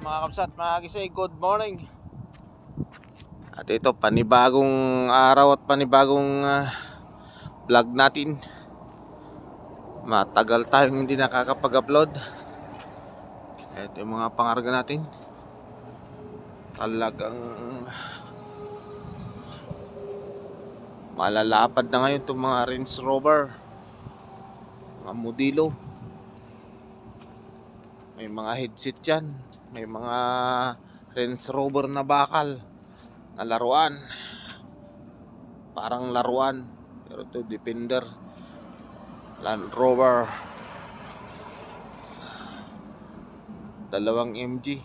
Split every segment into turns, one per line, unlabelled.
mga kapsat, mga kisay, good morning. At ito, panibagong araw at panibagong vlog natin. Matagal tayong hindi nakakapag-upload. Ito yung mga pangarga natin. Talagang malalapad na ngayon itong mga Range Rover, mga modelo. May mga headset yan. May mga Range Rover na bakal na laruan. Parang laruan, pero ito Defender, Land Rover, 2 MG.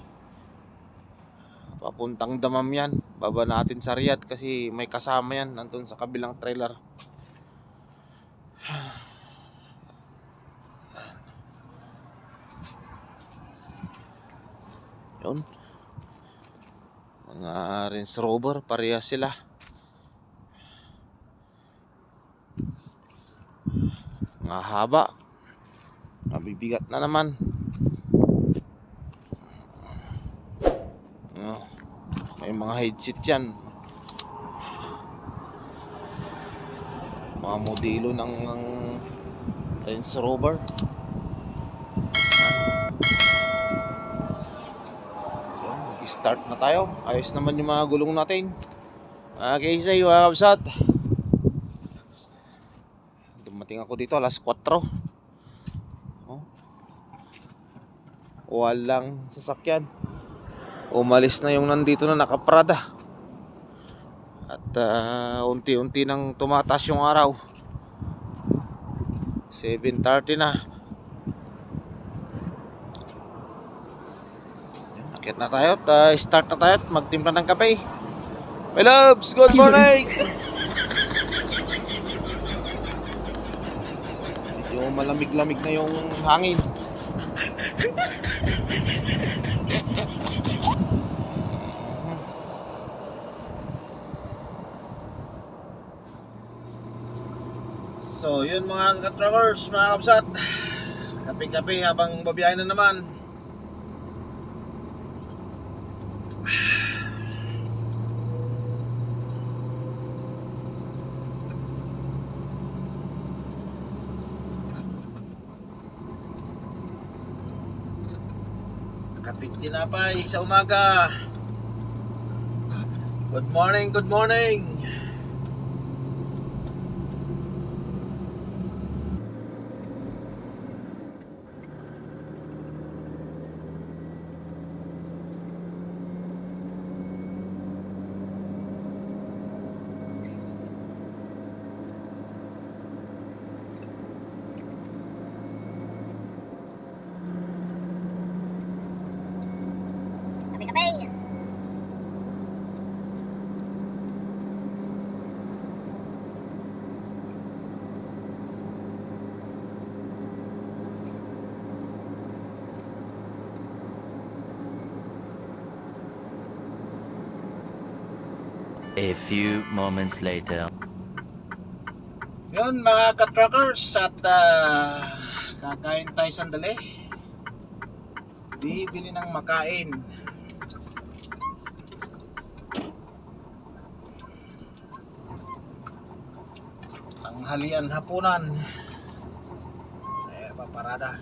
Papuntang Damam yan. Baba natin sa Riyadh kasi may kasama yan nandun sa kabilang trailer. Yun, mga Range Rover, parehas sila. Mga haba, mabibigat na naman. May mga headset yan, mga modelo ng Range Rover. Start na tayo. Ayos naman yung mga gulong natin. Okay, say mga kapsat, dumating ako dito alas 4. Walang sasakyan. Umalis na yung nandito na nakaprada. At unti-unti nang tumataas yung araw. 7:30 na. Akit na tayo at start na tayo at magtimpla ng kape. My loves, good morning! Medyo malamig-lamig na yung hangin. So yun mga ka-travelers, mga kapsat, kape-kape habang babiyahin na naman. Kapit tinapay sa umaga. Good morning, good morning.
A few moments later.
Yun mga ka-truckers, at kakain tayo sandali. Bibili ng makain. Tanghalian, hapunan. Paparada.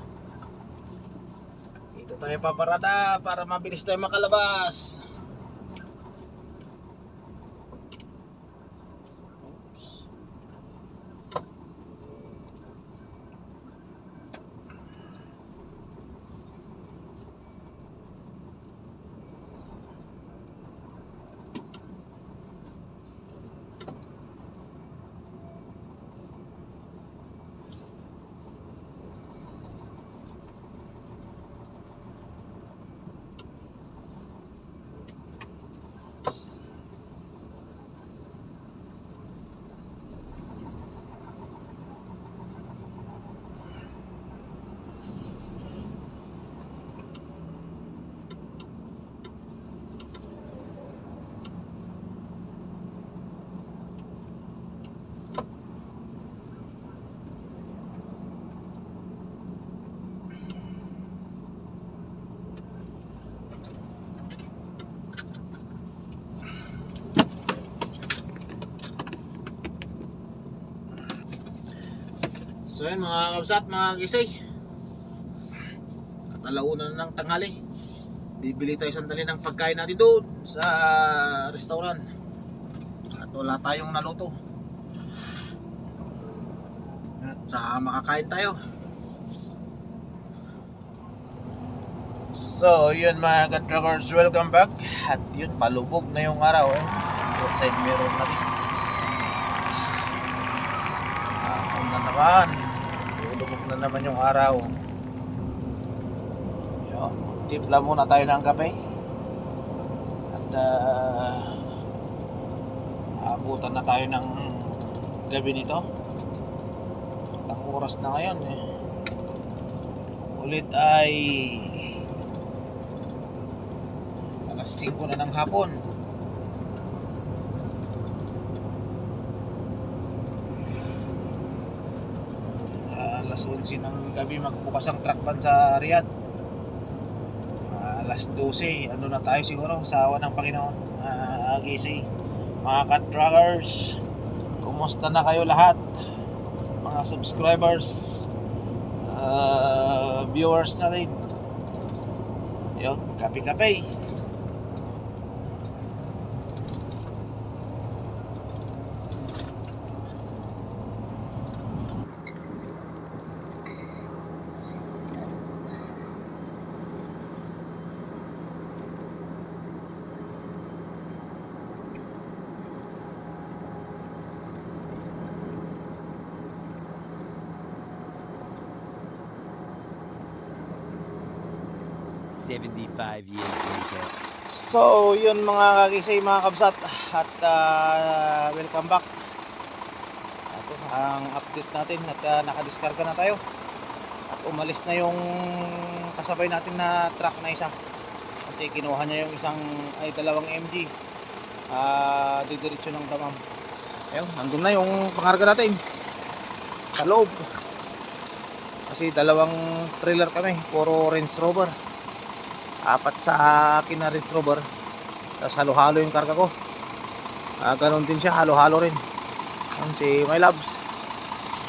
Dito tayo paparada para mabilis tayo makalabas. So yun mga kabsat, mga kisay, katalauna na ng tanghali. Bibili tayo sandali ng pagkain natin doon sa restaurant. At wala tayong naluto. At saka makakain tayo. So yun mga ka-truckers, welcome back. At yun, palubog na yung araw eh. Yung side mirror natin. Ako na naman. Palubog na naman yung araw. Yun, timpla muna tayo ng kape. At abutan na tayo ng gabi nito. At ang oras na ngayon eh, ulit ay alas 5 na ng hapon. Alas 11 ng gabi magbukas ang truck ban sa Riyadh. Alas 12, ano na tayo siguro sa awa ng Panginoon. Gising mga ka-truckers, kumusta na kayo lahat? Mga subscribers, viewers na rin. Yun, kape-kape.
$75 later.
So yun mga kakisay, mga kabsat, at welcome back. Ito ang update natin at nakadiskarga na tayo. At umalis na yung kasabay natin na truck na isa. Kasi kinuha niya yung dalawang MG. Didiretso ng Damam. Ayun, nandun na yung pangarga natin sa loob. Kasi dalawang trailer kami, puro Range Rover. 4 sa akin na Range Rover. Tapos halo-halo yung karga ko. Ganon din siya, halo-halo rin. Yan si My Loves.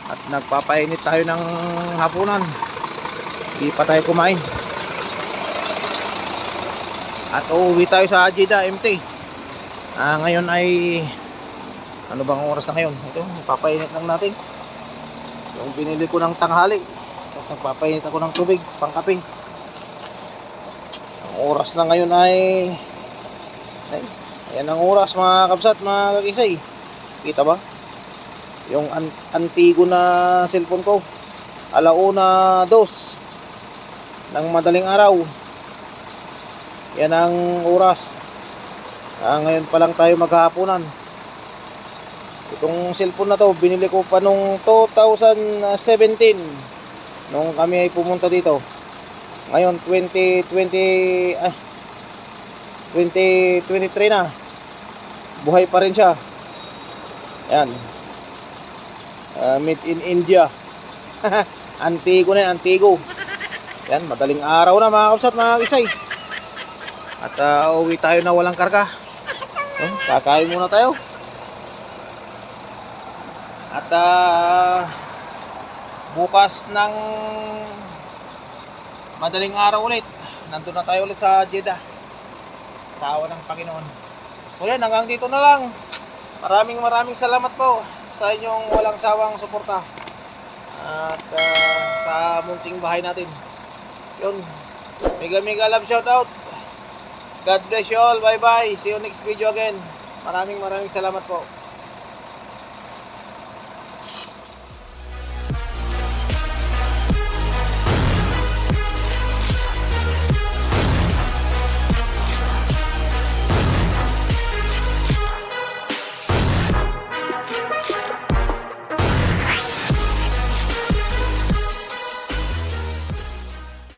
At nagpapainit tayo ng hapunan. Hindi pa tayo kumain. At uuwi tayo sa Jeddah MT. Ngayon ay ano bang oras na ngayon? Ito, nagpapainit lang natin yung binili ko ng tanghali. Tapos nagpapainit ako ng tubig pang kape. Oras na ngayon ay ayan ang oras mga kabsat, mga kakisay. Kita ba? Yung antigo na cellphone ko, 1:02 ng madaling araw. Yan ang oras. Ngayon pa lang tayo maghahaponan. Itong cellphone na to binili ko pa nung 2017 nung kami ay pumunta dito. Ngayon 2023 na. Buhay pa rin siya. Ayan. Made in India. Antigo na yan, antigo. Yan, madaling araw na mga kapsat, mga kisay. At uwi tayo na walang karga. Kakain muna tayo. At bukas ng madaling araw ulit, nandun na tayo ulit sa Jeddah sa awa ng Panginoon. So yan, hanggang dito na lang. Maraming salamat po sa inyong walang sawang suporta at sa munting bahay natin. Yun, mega love shoutout. God bless you all, bye bye, see you next video again. Maraming salamat po.